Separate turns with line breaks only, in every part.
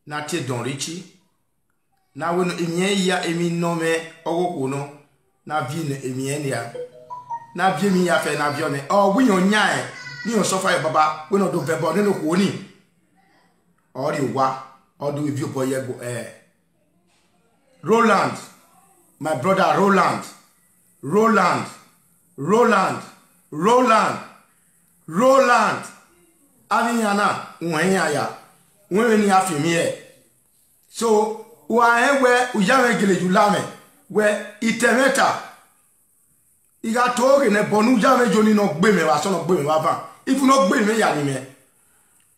na te Don Richie na we no emie ya emi no me ogoko no na vi ne emie ne ya na bi mi ya fe na bi one o wi yon nyae ni o so fa baba we no do bebo ne no ko ni o ri wa o do view boy go Roland, my brother Roland, Aviana, Uenya, when you have me. So, why where Ujame Gile Julame, where Itemeta, he got talking a Bonujame Johnny no Bime, or son of Bime, if you not Bime Yanime.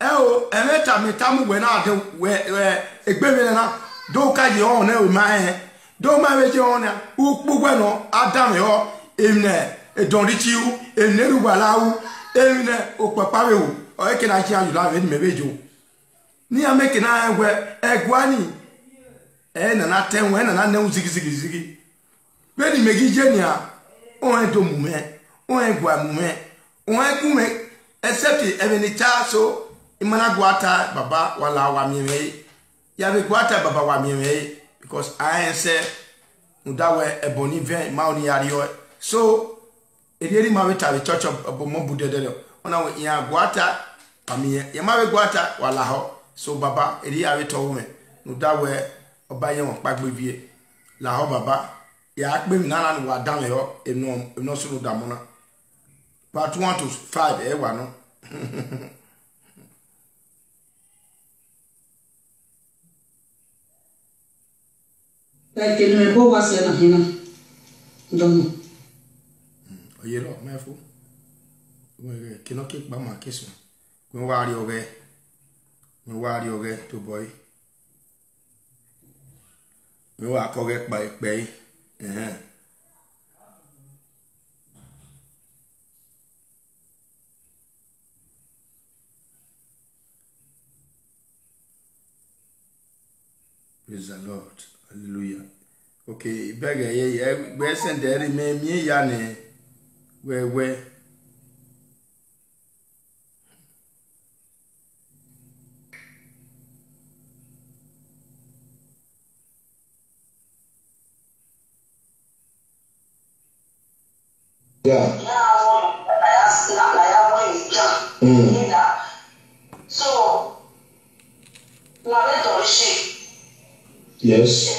Oh, Emeta Metamu when I do where a Bimena. Do ka je on e ma do ma we je on u gbogbo no adam yo emne e Don Richie u eneru balawu emne o papa we u o e ke na chi aju la we me bejo ni ameke na egwe egwani e na na ten we na na zigi we ni megi je ni a on e do mume on e gwa mume on e kume except even ni cha so imana gwata baba wala wa mi ya be gwata baba wa mi because I say mudawe eboni ven ma oni yariyo so ederi ma beta the church of Bomobu dedelo ona we ya gwata pami ya ma be gwata wala ho so baba edi ya beto wo me mudawe obaye won pagbe bie la ho baba ya akpe mi nana ni wa dan yo eno so no damona part 1 to 5 e wa no
like me bo wa se na hina ndomo
oyero mefo we kino ke gba ma keso we wa ri oge to boy we wa ko ge pa pe Praise the Lord. Hallelujah. Okay, beggar, we send there me ya ne we
yeah. So, yes.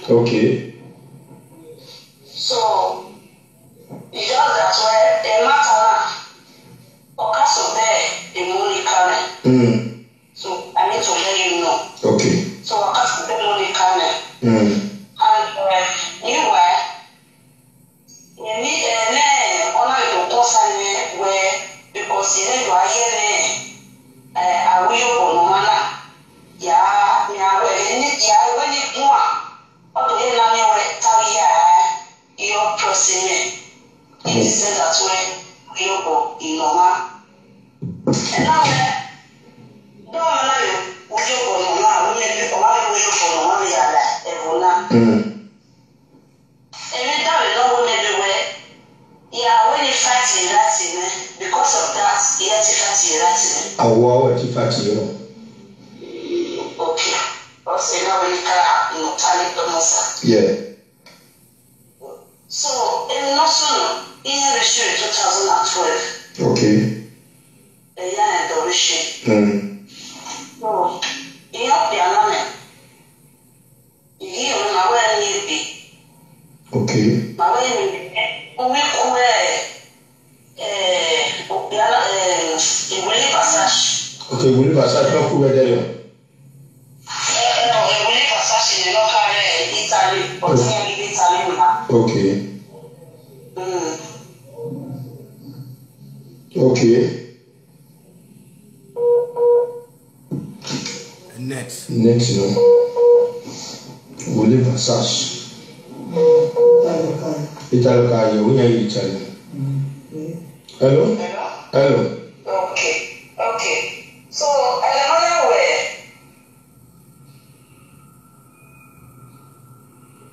Okay.
So, you just that's why a matter or castle there, the money coming. So, I need to let you know.
Okay.
So, I can't the money coming. And anyway, you need a name on your person where because you know I hear I will go no matter. Yeah, when you do your procedure is that way you go in Noma. And now, don't know would you go Noma, women for Noma, Evona. And then don't know everywhere. Yeah, when you fight in Latin, because of that, you have to fight in Latin.
I will fight you.
Okay. Also, now when you can talent the
yeah.
So, in National, in the year 2012.
Okay.
A year and the Rishi. So, in your piano, you hear my way be.
Okay.
My way,
okay, will you pass not cool there? Okay. Okay.
Next,
no. Will you pass? Italo you will Italy. Hello? Hello.
Okay. So, another way.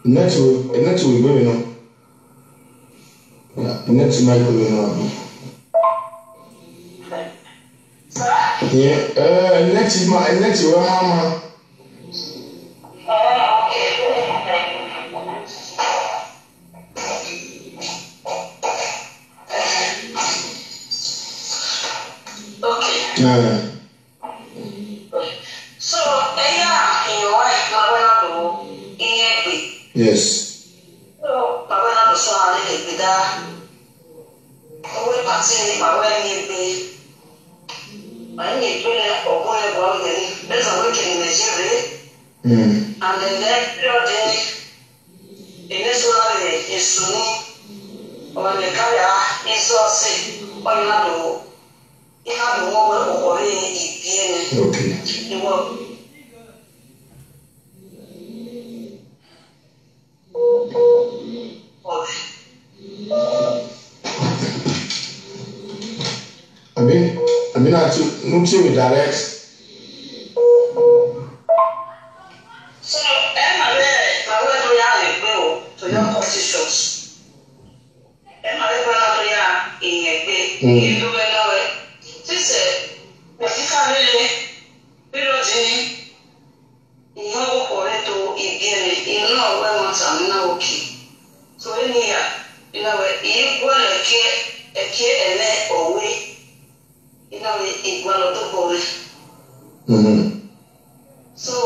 Next will go, you know. Yeah, next mic will know.
Sir?
Yeah, next mama.
Okay. So, your wife,
yes.
So, Papa, so I did with that. Oh, but see, my way, I need to know what about it. There's a weekend in Nigeria. And then that period in this one is Sunni or the Kaya is also or you have the woman or
okay.
You will.
I mean, not to direct.
So, my way to Yali go to your positions. And my way in a day, you do it. This is the family, Pirogini, in your way to in no way once I'm now okay. So, in here, you know, equal a care and let away. You know, equal to boy. So,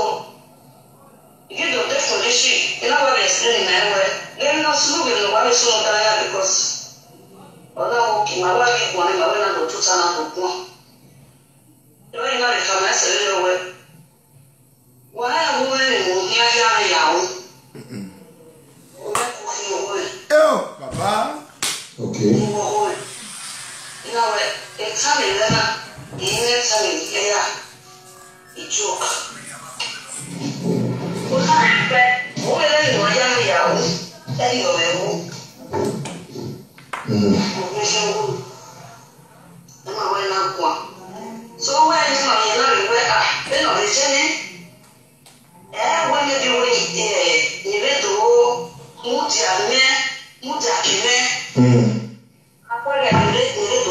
you do definition. You know what I'm saying now? Let us look at the one so that because although my wife wanted my winner to turn out. You know, if I'm a little way. Why are we here?
Oh, Papa.
Okay.
You know, it's something that it's something here. It's joke. So when you know the journey, when you do it, you need to move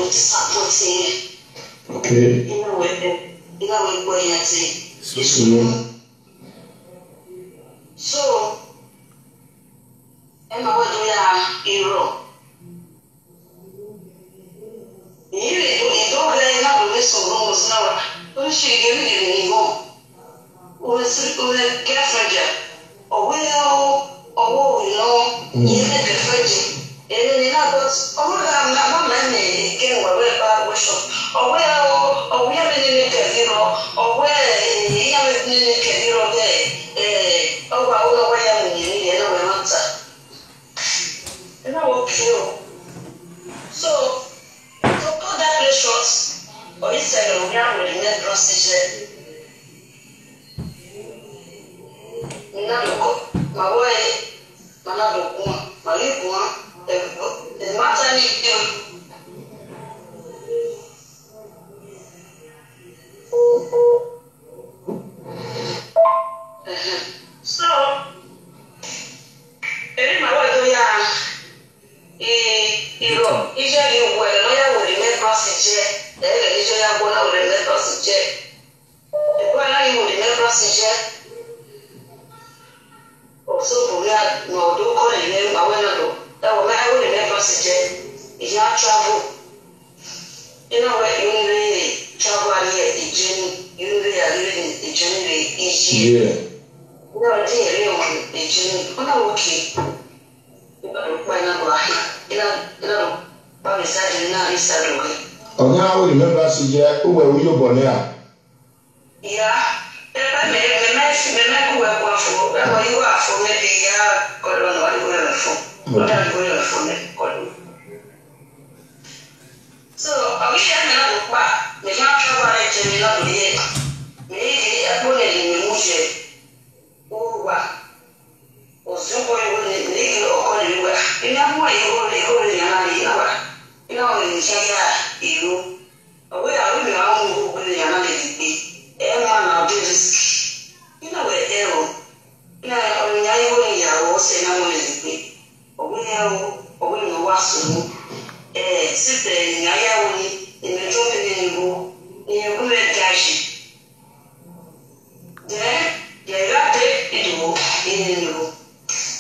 to support.
Okay.
You know where you so, and my way to hero. You don't really have to listen to almost now. Don't she give it anymore? Or a girlfriend, or will, you know, you get the friend. And then you know, but I'm not many again, where bad worship, or we have been in a hero, or where you have been in a hero there. Oh, I don't know why I'm in the answer. And I will kill. So put that place short, or it's a long with the net procedure. Now, my way, my the matter need you. So, my way to usually lawyer will remain procedure, then usually I will remain procedure. The one you will remain procedure. Also, for that, no, do call the name I will not. That will I will remain procedure. If you have travel, you know where you really travel here, the journey, you really are living the journey easy.
Yeah.
No, I think you're on the journey. I'm okay. Why not? You know, by the side, now is that way.
Oh, now I remember, who were you born here?
Yeah. I may go up for where you are for maybe God on what you were for. What are you going for me? So, I wish I had look back. The young traveler to me not yet. Maybe I put it in the motion. Oh, wow. Or somebody will leave or call you. In that way, you only go in the you know, in the you. Away, I will be out who will be another. Everyone now do this. You know where arrow. Now, I will say, no one is big. Or we know what's so. Sit there in Ayawani in the dropping in the Yaji. Then, the other it will in you.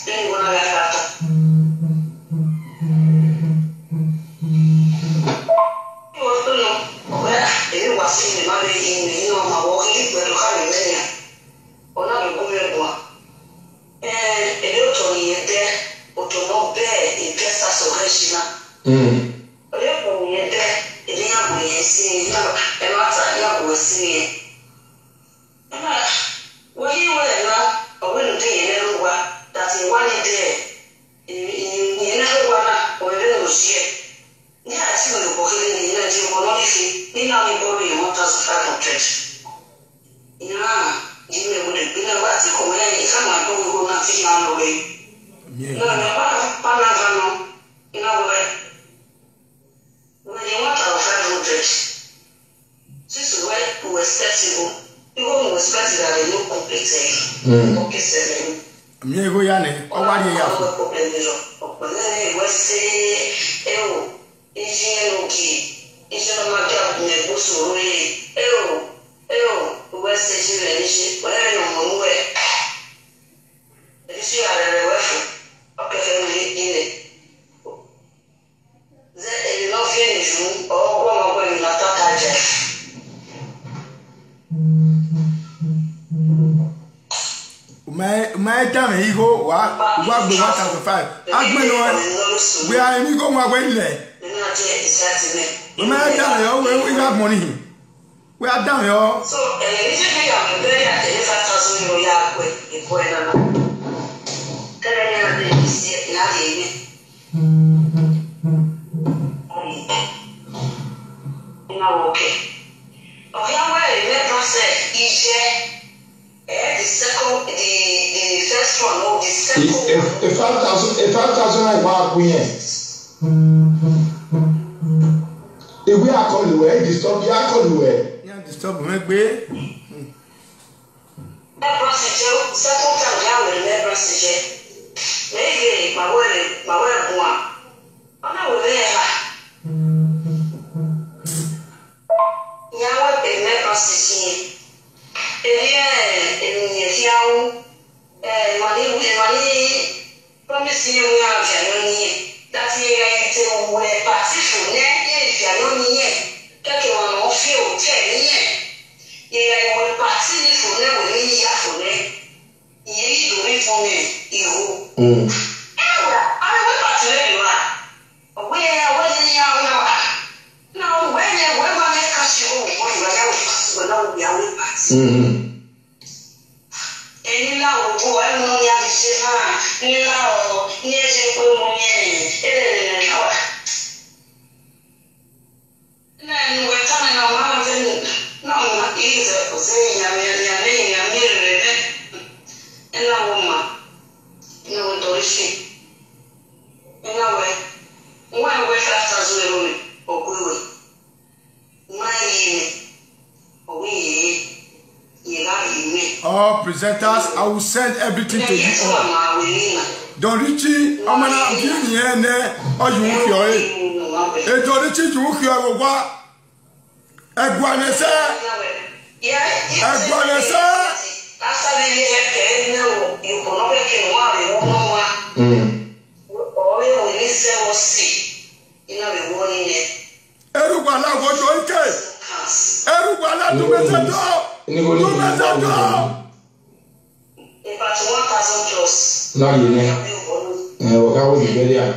Then you want to get after. You want to know where it was in the money in my walking, but to carry many. Or not a good one. And a little there, or to know there in Texas or Regina. Therefore, we are there. The young we see, and what's a young we see. What you were now, or when they never were, that's in one day. In another one, or a little shit. Yeah, I see the book in the energy monolithy, in our body, 1,500. Yeah, Jimmy would have been a lot of command, someone who will not see on the way. No, Panavano, in our way. When you want our 500, since we were sensible, people was better than a new complete. Okay, 7.
Miego Yane, or what do you have?
We say, oh, is your mother in the bush? Oh, West Station, whatever no more. This year, I will okay, in it. They not finish or one going to attack.
My damn ego, what the 1,500? We are in Ego, my way there. We may damn you, we got money. We are damn you. So, if you think I'm very at the 5,000 yard with a point, can I see it? Okay. Remember said the second, the first one, or the second.
If 5,000 I want to if we are calling away, disturb you are calling away.
Yeah, disturb me, baby.
Second time, I will never suggest. Maybe my word, one. I will there. Yawa a never see. Money, promising you have Janoni. That's here where Pacific, if Janoni yet. Take one off you, 10 years. Yeah, I will Pacific for never really for them. You do it for me, you. I will pass you. Where was the young? No, when I catch you, when I will be away past. And now, I know you have to say, no, yes, you will then we're coming on mountain. No, not either. Saying, I'm here, and a woman. No, Dorishi. Anyway, when we fast as we or we
oh, presenters, I will send everything to you all. Don't reach it, I'm gonna give you a or you won't hear it. A Dorichi, you won't hear what? A guanessa, a guanessa. After the year, you will not make it or we listen or see. You know, the warning it. Everyone, I want to okay. Everyone, do about 1,000 plus.
No, you know. How will you get there?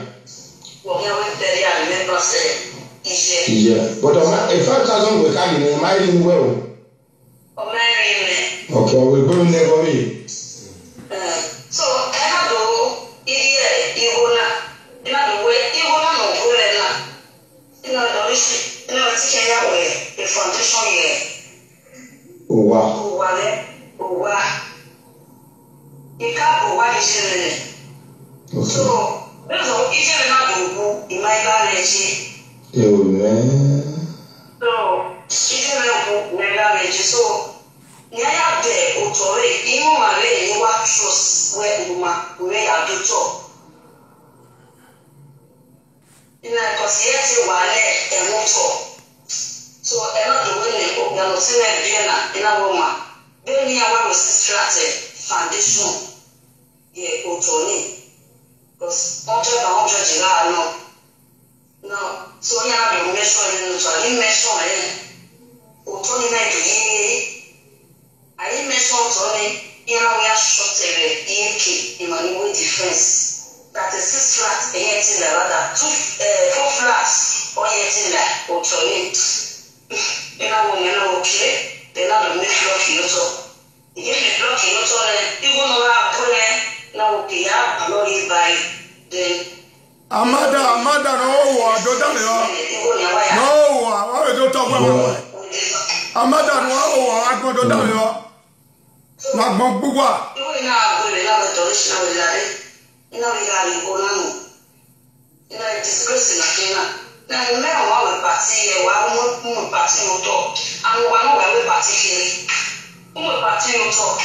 Well, here with the remember say,
yeah. But if 5,000 will come in, my in well. Okay, I will go in there for me.
So, I have to you know, way, you want to know, you know, the risk, you know, it's a foundation here.
Oh, wow.
Oh, wow. You can't go what is it. So, there's no easy to do in my marriage.
Oh, man.
So, easy to marriage. So, Naya de Otore, even Malay, you want trust where you are to talk. You know, because yes, you are there and not talk. So another way of the Lucina Vienna in a woman. Then we are with Strategy Foundation. Yeah, Otoni. Because on top of 100 July, no. So you have to measure in the measure. Otoni make I measure Otoni. We are short in my defense. That is 6 flats, a yet in the other 4 flats, or yet in that Otoni. In a woman, okay, they're not a make lucky also. If you lucky also, you won't have put now, okay, I'm glory by the
Amada, no, don't tell me. No, I don't talk about Amada, no, I don't tell you. Not Bogua.
You will not go without a traditional life. You know, we got it going on. You know, it's disgracing again. Now, you may have a party, one party will talk, and one way party. One party will talk.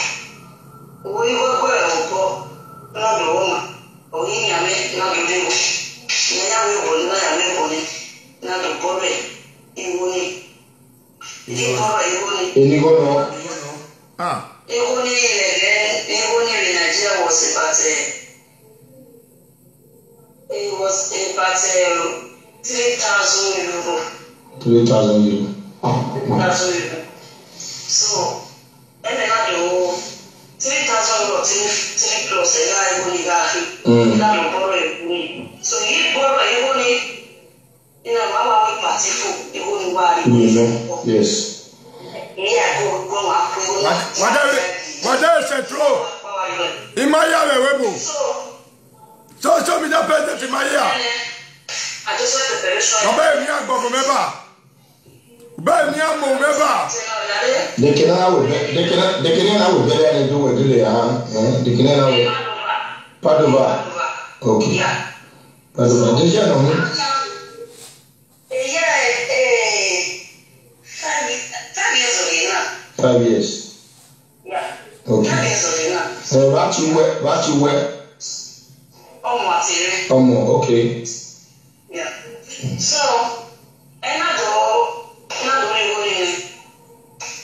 We will go, not the woman, or in your man, not the devil. Now we will not have not the body. You will need.
You go
Ah.
Only in Nigeria was about it was about 3,000 euro.
3,000 euro.
3,000 euro. So, and then I do 3,000 euro, 3 plus a lie when you got it. Now borrow it. So, you borrow it only in a Mama party food, you wouldn't buy.
Yes.
What else is true? In my yard, Webo. So, show me the president in my yard.
I just want the permission.
Obey me, I'm going to remember. Obey me, I'm going to remember.
They can be better than do a delay. They can Padova. Okay. Padova. Did you know? 5 years.
Yeah.
Okay.
5 years of it.
So what you wear? Okay.
Yeah. So, and I don't really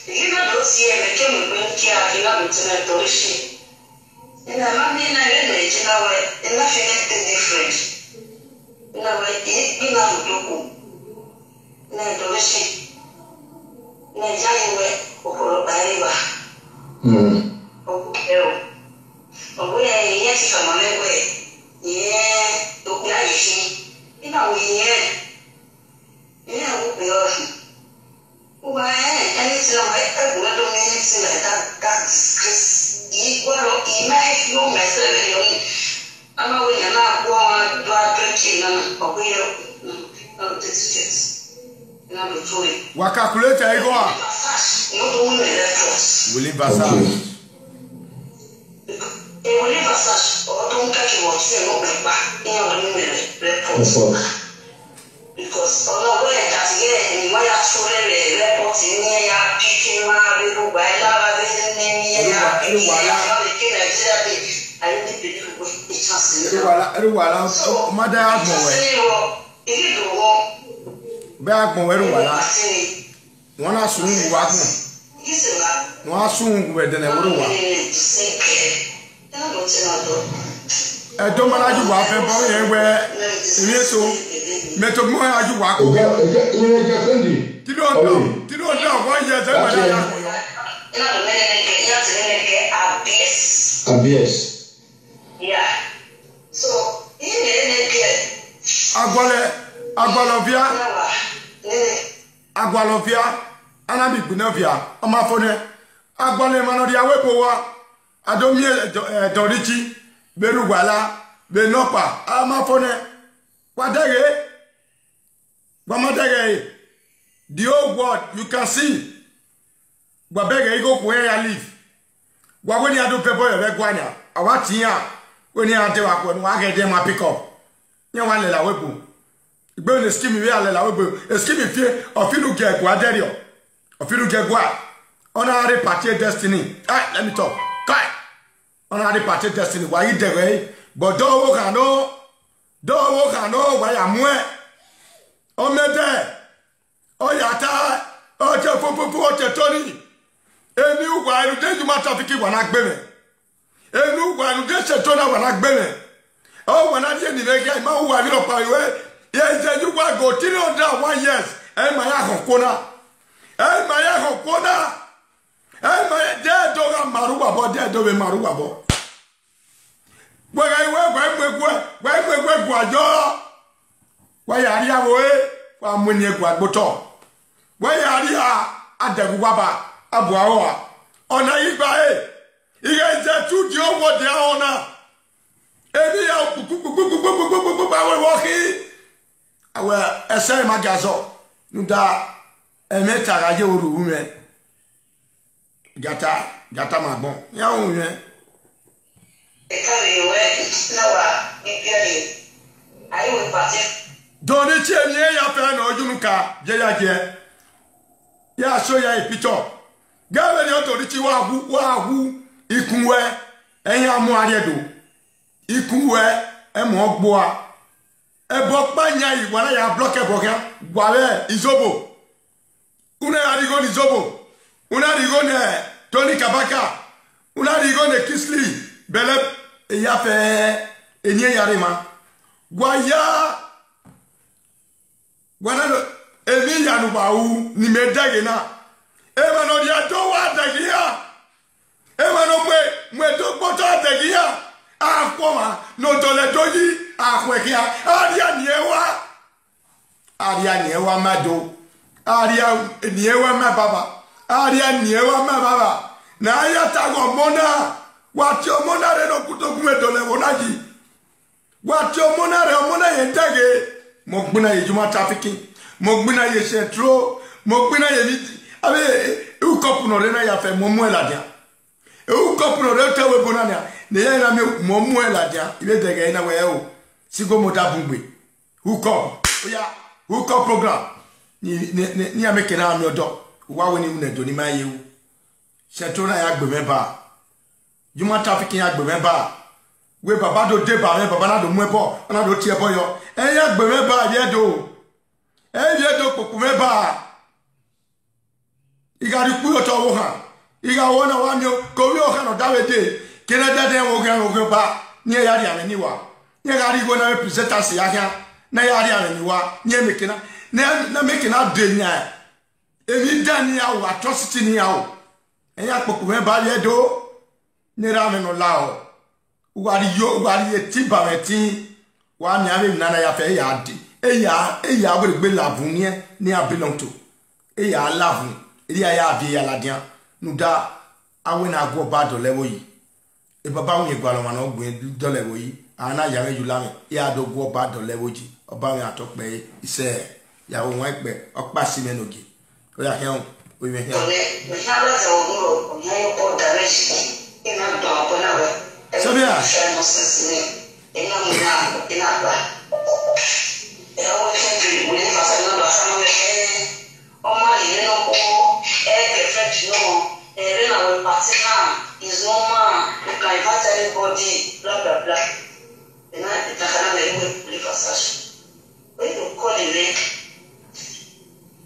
you know, see a came with care, you know, to Torishi. And I'm not in a village, you know, and nothing different. You know, you know, no Torishi. Nigeria, or Bariba. Oh, yes, from my way. Yeah, look like she. You know, we are. Why, anything like that, we don't mean anything like that. That's equal or imagine you myself. I'm not going to not go and drinking or we're this.
What calculator you go on? Will it Basage?
Will it Basage or don't catch what you know back in your report? Because although that's again, my actual report in here, picking my little by lava, I don't believe it has
everyone, Mother Admo.
If you do want.
Back when we were one as soon as one soon with the Nebulo. I don't manage to walk where so met more as you walk. You don't know why you're
ABS.
Yeah. So,
Agualovia, Anabi Gunovia, Amafone, Aguale Manodia Wepoa, Adomie Dorichi, Beruguala, Benopa, Amafone, Wadege, Bamadege, the old world you can see. Babega go where I live. When you do people of Eguania, I watch here when you are there, when I get them, I pick up. You want to let Webu. Burn the scheme we are allowed a scheme fear of you get Guaderio, of you get Gua, honorary party destiny. Let me talk. Kai, honorary party destiny. Why you the way? But don't walk and know why I'm where. Oh, me there. oyata oje popopo oje toni eni ugwa enu de juma trafiki wana gbeme eni ugwa enu de setona wana gbeme o wana die ni bege ma uwa bi lo pariwe ye je jugwa go 301 years e ma ya hokona e ma de do ga maruwa bo de do be maruwa bo gwe gwajo wa yari awo wa munye gwagboto wa yari adegwaba abuawa ona igba iye je tu di owo de ona ebi ya ba we wo ki awe ese magazo nuda emeta gaje oru ume gata magbon ya ohun yen Doni cheni ya pe na ojunuka je ya je ya so ya picture gawe ni otori chi wa hu ikunwe eyin amu aredo ikunwe e mo gbo a e bo panya iwara ya block e bo kan gwawe izobo una arigo ni zobo una arigo ne Tony Kabaka una arigo ne Kisli Belep ya fe enye yarima gwaya gwanano emi yanu bawu ni medage na ema no dia to wa dagia ema no mwe to poto dagia akoma no to le doji akwekia aria niewa mado aria niewa mababa aria niewa mababa na ya tago mona wati omona re no kutokume dole wonaji wati omona re omona yendage mogbuna ye juma trafficking mogbuna ye setro mogbuna ye ni abe u kopuno re na ya fe momu eladia u kopuno re tewe bonania ne ya na me momu eladia ile dege na we o sigo moda bungbe hook up program ni ameke na ami odo wa we ni mu na do ni ma ye u setro na ya gbe meba Juma trafficking agbeme ba we baba do de ba me baba na do mu ebo na do ti ebo yo ya agbeme ba ye do poku me ba igari ku yo to wo han iga wona wa mi ko wi o kan o dawede kene dede wo gan ba ni ya ri ame ni wa ni ga ri go na representants ya kan na ya ri ame ni wa ni mekina na mekina de nya emi dani ya wa atrocity ni ya o ya poku me ba ye do nira me no lao wari eti ba meti wa mi ave nana ya fe ya di eya we gbe lavun ni a belong to eya lavun ya bi ya ladian nu da awe na go ba do lewo yi e baba won egwa lo ma no gbin do lewo yi ana ya me yula me ya do go ba do lewo ji oba mi atope ise ya won wa pe opa si menogi o ya hen o me hen
ina do abona we
sabia
no sense ina muna ina ba o kendi we fa sa no ba sa no o ma ile no ko perfect no re na we partner is no man you can invite anybody blah blah blah ina itakana na we fa sa we do call ile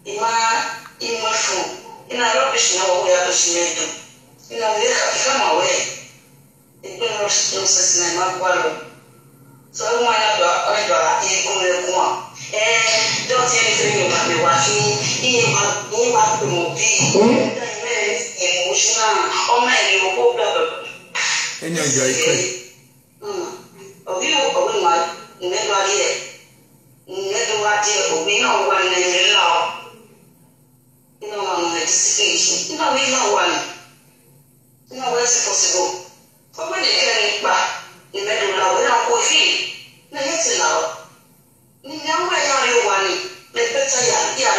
ima fu ina rubbish na wo ya to shimeto ina weka kama we ipeno nonsense na magwalo so mwana do oiba ikule kwa don't say anything about me wafi iye ma pe mo bi emotional o ma ile o ko bla bla
enyo enjoy it
obi ma ne do ade obi na o wa na ile la ina ma no discipline ina we na wa no way is possible. For when they get back, the middle now, we don't go here. No, it's now. No way are you one. Let better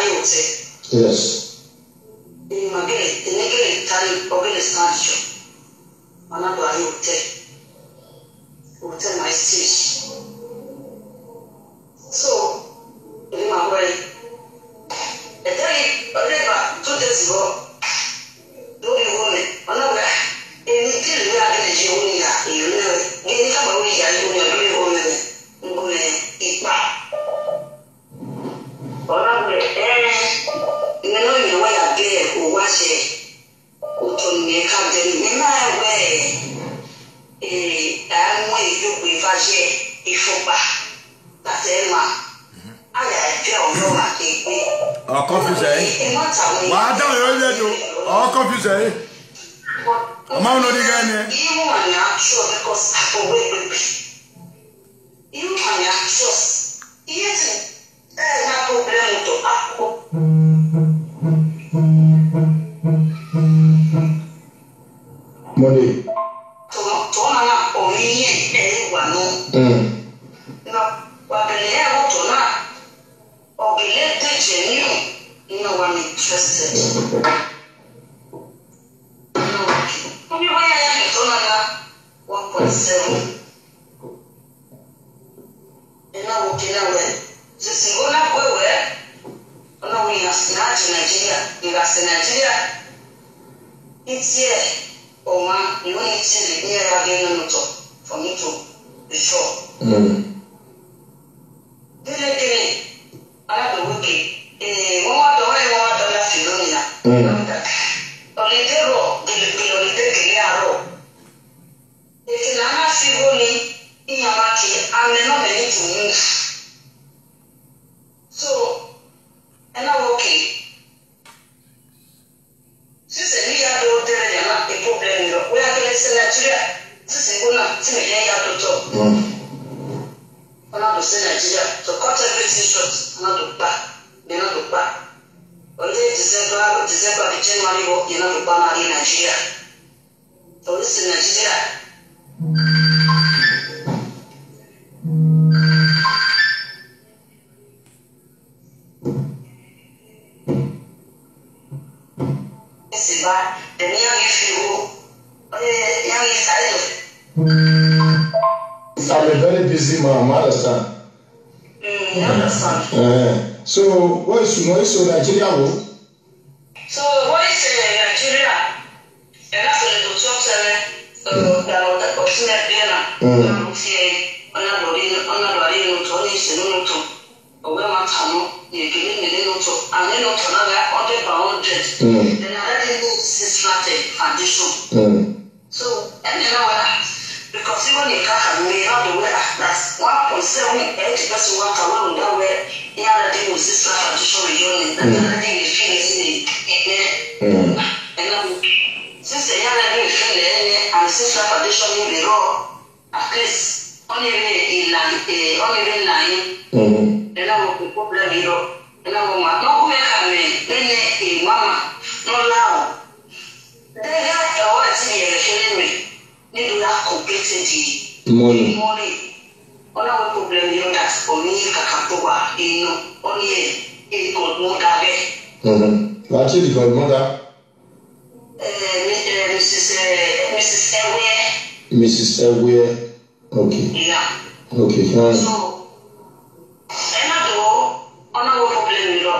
you say.
Yes.
In my gate, the negative time organization. Another you tell my speech. So, in my way, a day, a river, 2 days ago. Don't you want it? Another. Anything we are going to do, you know, any time we are doing a woman, I'm going to eat back. Or I'm going to vaje ifoba tatema aya efe ono ma kegbe
o confuse wa da yo le do o confuse ama no di gane
you are not sure because we you are not sure yes na problem to akko
Money.
To na omiye ewa no no wa bele e to na ogele de genu no one interested no omi wa ya to na 1.7 ena wo kina we sisi ona kwewe ona we na Nigeria it's here or man you only see the near again no to for me to be sure dele ala do wiki won wa do la Filonia olidero gele aro na Figoni inyamaki ameno many to move so and okay since we are do there a problem we are going to Nigeria since we na ti me ya to talk ona do say Nigeria to cut everything short na do back they not do back only December January work you not do back na Nigeria so this is Nigeria Siba, the near
I'm a very busy man, understand? So, what is Nigeria?
So, what is Nigeria? And after the talk, the opportunity dinner, so, and you know what? Because even if I may not do that's 1.7 person work around that way, the other thing was this tradition reunion, and the other thing is feeling and since the other thing is feeling and since tradition in the raw, at least only in line, then I will be problem hero, and I will not go then mama, no now. They have the words in the need to have completed the money. On our problem, you know, that's only Kakapoa, you know, only a godmother.
What is the godmother? Mrs. Elway. Okay.
Yeah.
Okay.
So, another on our problem, you know,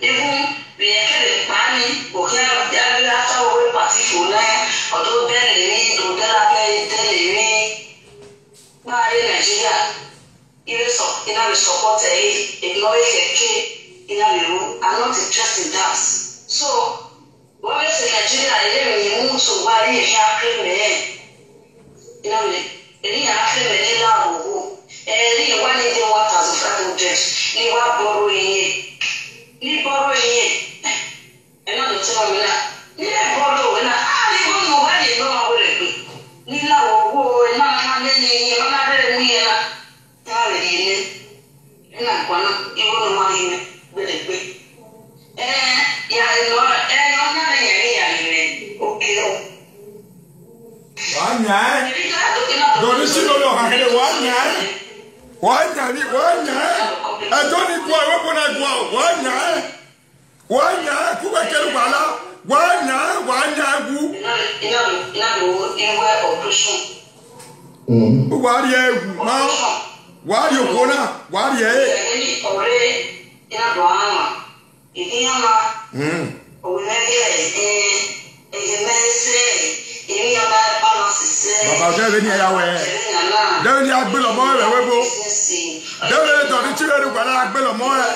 even we are planning, okay, after we party for now, although then they do that, Nigeria, even so, in our support, ignore in our room, I'm not interested in that. So, what is Nigeria? You move to why you have criminal, you know, any criminal level, and you want to do 1,500, you are borrowing. Ni borrow here. And not the time when I borrow when I don't know where you know how to do. Nila wo and not any another me and I want even money with it. Yeah, okay.
One night. Don't you know how to one night? One night. I don't need one when I go. One night, who I can wala. One night, who? What are you, ma'am? What are you gonna? What are you? Baba David Yahweh. David Agbelo Moore, Webo. David Tony Chiro, Agbelo Moore.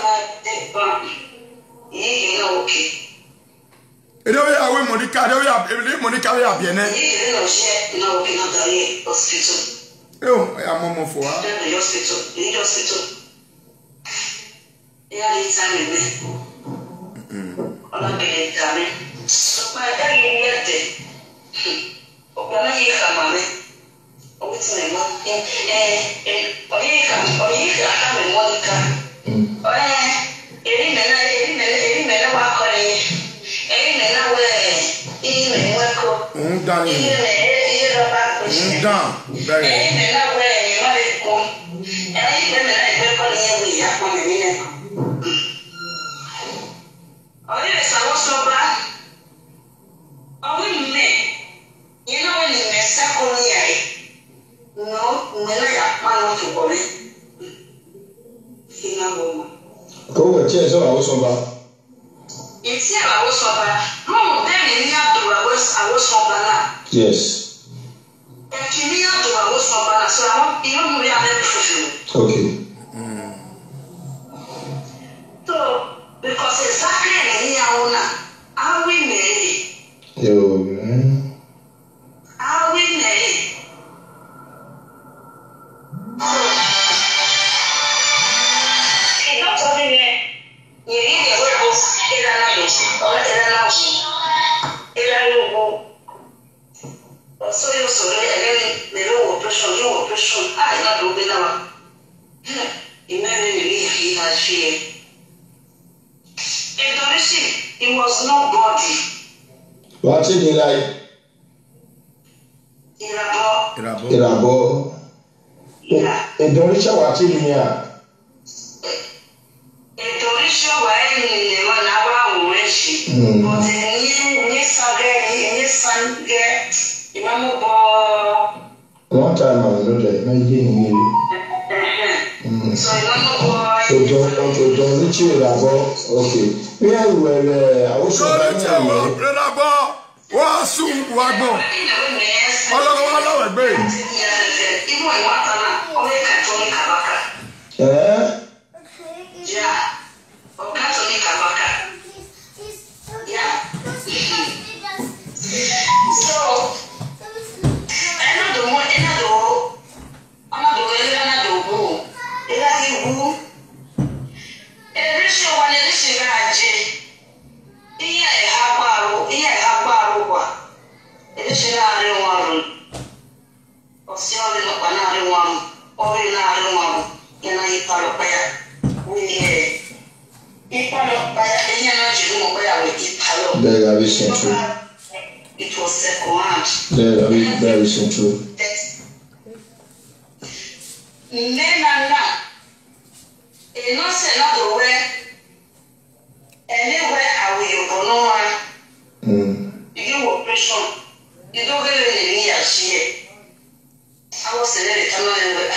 Edo ya we Monica, do ya Monica we abie ne.
Ye no share na obi na dari hospital.
Oh, I am momo for.
The hospital. Ya ni time me. Ona be tare. So pa da ye yete. Obi na ye kama me. Obi tine mo. Oye ka me Monica. Eri mena wa kore. Eri mena we. Eri mena wa ko.
Dani. Dan. Very.
Eri mena we ma le ko. Eri mena e ko ni e wi ya ko me ni ne. Oye sa wo so ba. Owi me. You know when you mess up on here. No, me la ya pa no to ko me. Ina bo.
Ko we che so awosomba.
Iti awosomba. No, then ni adura awosomba na.
Yes.
Eti ni adura awosomba na so awon iyo mu ya na fufu.
Okay.
So, because exactly ni awona, awi me.
Yo.
Awi me. It was nobody.
What's it like? Irabo.
Yeah.
Edorisha what's it here?
Edorisha wa ni le ma na ba wo shi. But ni sange imamu bo.
One time I was there, my game.
So imamu bo.
Don't reach you, Irabo. Okay. Where were I was
Irabo. Wa su wa gbon. Olowo egbe.
Ibo wa tana, o le ka to ni kabaka. Yeah. O ka to ni kabaka. Yeah. So,
very central.
it was second.
Very central.
Nena, you know, say not the way. Anywhere I will go, no, you operation. You don't get any near share. I was a little camera.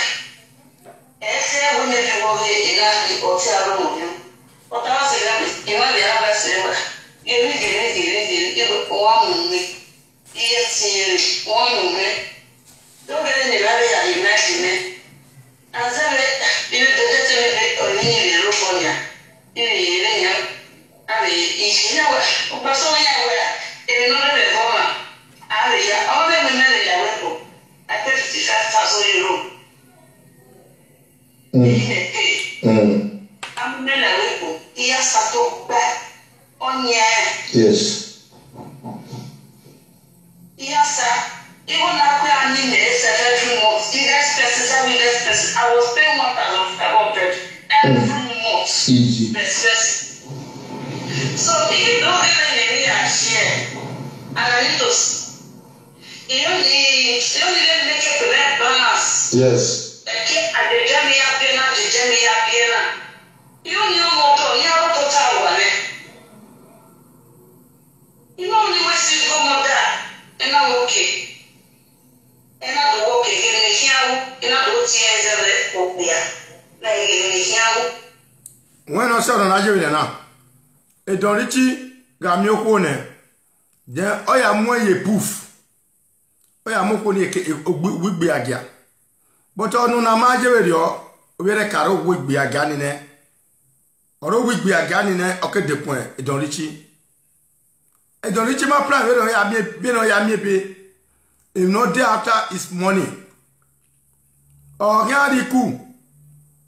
Every woman who will be in a hotel room. But I was a you might be a best. You need one week. Yes, 1 week. Don't get any very imagine. As you definitely or need a roof on ya. I mean, but so in another former. I all the women I went I paid 55,000 €. I'm not a weapon. He has to back on ya.
Yes.
Yes, sir. Even now, I need every month. The next person, I was paying 1,500 every month.
Easy.
So, if you don't have any share, and I need to, you only make it to that balance.
Yes.
And the journey up here, you know what, you have to tell one. You know, only way you go more that, and I'm okay. And I don't walk again in here, and I don't see as a there. Like in here.
When I saw Nigeria now, a Dorichi Gamio Kone, then I am more a poof. I am more would be a gear. But on Namajo, we had a caro would be a gun in there. Or would be a gun in there, okay, the point, a Dorichi. I don't reach my plan. We don't have me. We don't have me pay. If not day after is money. Oh, yari ku.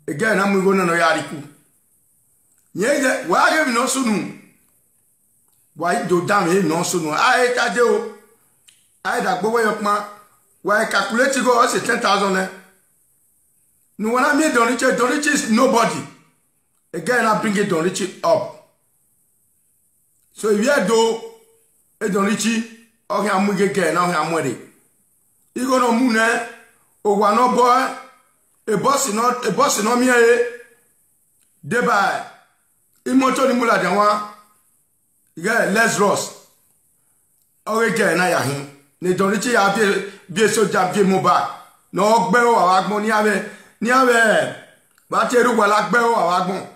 Again, I'm going to know yari ku. Yeah, why have no sunu? Why do damn him no sunu? I do. I that go way up my. Why calculate to go? I say 10,000. No one I made don't reach is nobody. Again, I bring it don't reach it up. So if you do, it don't reach it. Okay, I'm going to get now. I'm ready. You gonna move there? Oh, one no boy. A boss not me. Deba. Imoto ni mula denwa. Yeah, let's roast. Okay, get na ya him. Ne don't reach ya be so jab be mobile. No gbe o awagbon ni ave ba teru wala gbe o awagbon.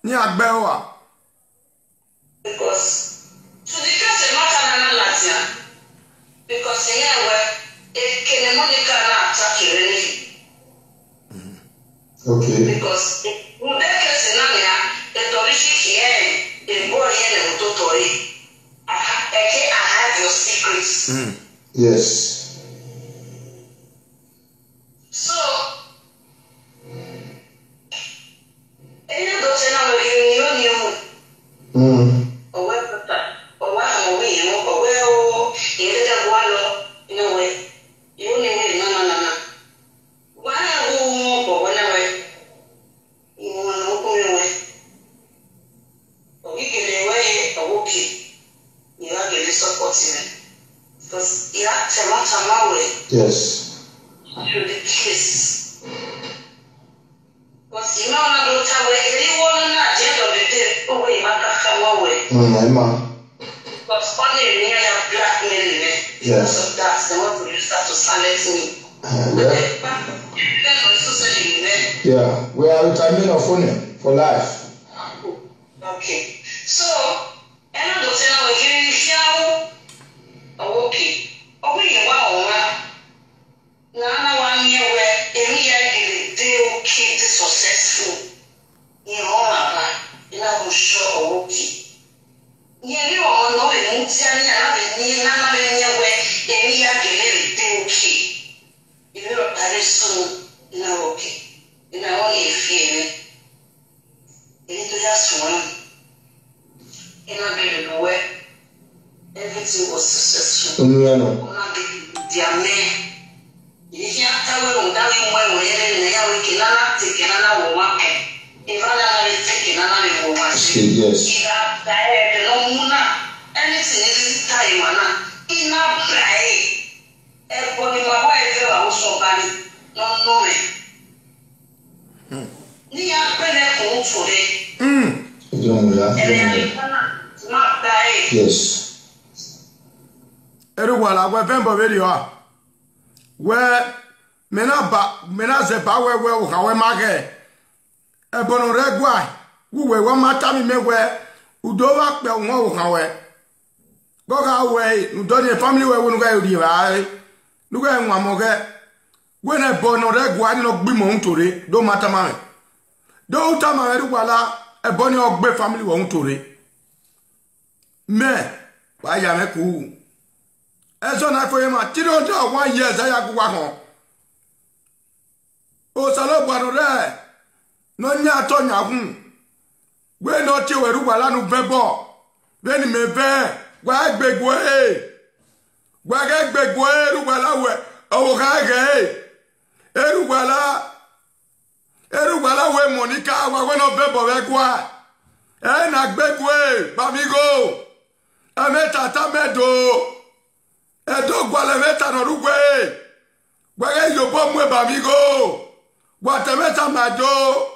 Ni agbe o wa.
Because to the case not an Latin. Because here it can only attack you.
Okay.
Because in that case the Torishi here, the boy here and the Tori. I have your secrets.
Yes.
So any of those you or where we or where you didn't want in a way. You need no. Why or whenever you want to open your way. Or you can away or okay. You are getting supporting because you have to match a way.
Yes.
Through the kiss. Because you know, not to away anyone at the end of the day, away, away. Because only near your blackmailing me. Because of that, they want to start to silence me.
Yeah, we are retirement of owner for life.
Okay. So, and I'm not saying we're here. Okay. Okay, wow. Now, 1 year where every year they will keep the successful. You know, I'm sure. Okay. You know, it's okay. You know, that is soon. No, okay. You know, only if you need to just one. You know, the way everything was successful. Dear man, if you have to go down in one way, then we cannot take another one. If I am taking another woman,
yes.
Anything is time, enough play. Everybody, my wife, also body, no, Nia Pene today.
Yes.
Everyone, we're very video. Where mena ze ba we hawe mage. Ebono regwa. We wa mata mi mewe. Udowa pe won hawe. Goga we, udoni family we wonu ga yodi ba. Nuga enwa moge. We na ebono regwa ni no gbimo ntore. Do mata ma. Do utama erugwala eboni ogbe family wo ntore. Me wa ya me ku. Ezo na fo yema 1 years aya gwa kan. O salo gbanu re. No nya to nya hun. We no ti werugwala nu bebo. Be ni me be wa gbegbo e. Wa ga gbegbo e rugwala we. O ga ge. Erugwala we Monica wa we no bebo we gwa. E na gbegbo e bamigo. Ameta tamedo. Edo gwale meta no rugwe. Gwage yobo mwe bamigo. Gwatemeta majo.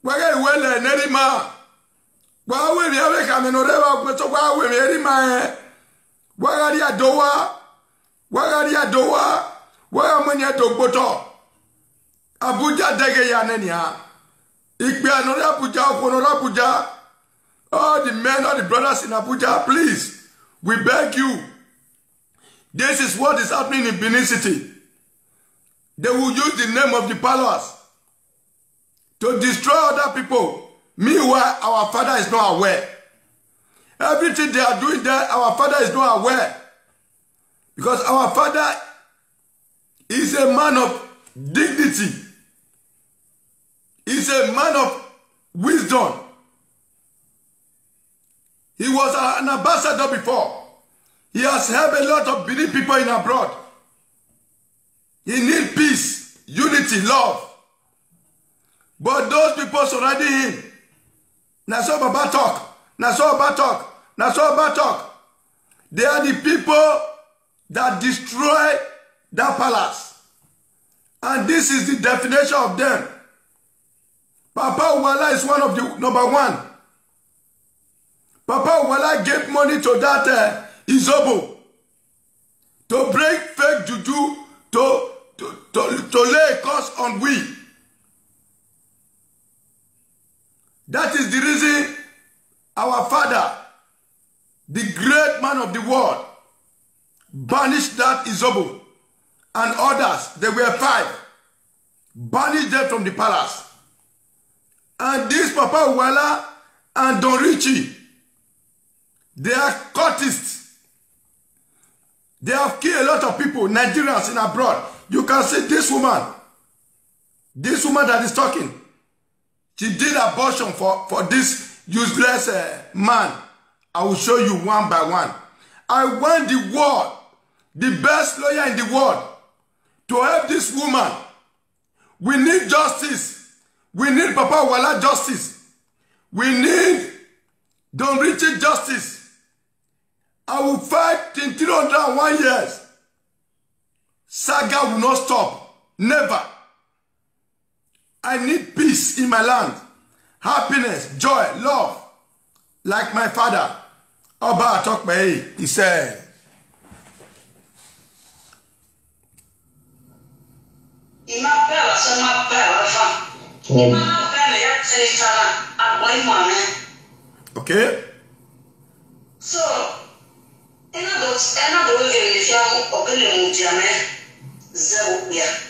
Gwage wele nerima. Gwawe mi awe kamenoreba kweto gwawe mi erima e. Gwagari adowa. Waga mwenye dogboto. Abuja dege ya neni ha. Ikbe anore Abuja okonore Abuja. All the men, all the brothers in Abuja, please. We beg you. This is what is happening in Benin City. They will use the name of the palace to destroy other people. Meanwhile, our father is not aware. Everything they are doing there, our father is not aware. Because our father is a man of dignity. He's a man of wisdom. He was an ambassador before. He has helped a lot of Benin people in abroad. He needs peace, unity, love. But those people surrounding him, Naso Baba talk, Naso Baba talk, Naso Baba talk. They are the people that destroy that palace. And this is the definition of them. Papa Uwala is one of the number one. Papa Uwala gave money to that Izobo to break fake juju, to lay a curse on we. That is the reason our father, the great man of the world, banished that Izobo and others. They were 5. Banished them from the palace. And this Papa Uwala and Don Richie, they are cultists. They have killed a lot of people, Nigerians in abroad. You can see this woman that is talking. She did abortion for this useless man. I will show you one by one. I want the world, the best lawyer in the world, to help this woman. We need justice. We need Papa Uwala justice. We need Don Richie justice. I will fight in 301 years. Saga will not stop. Never. I need peace in my land. Happiness, joy, love. Like my father, Oba Atokpei, he said. Okay.
So, ena do le fiamu obele mu diame zero ya.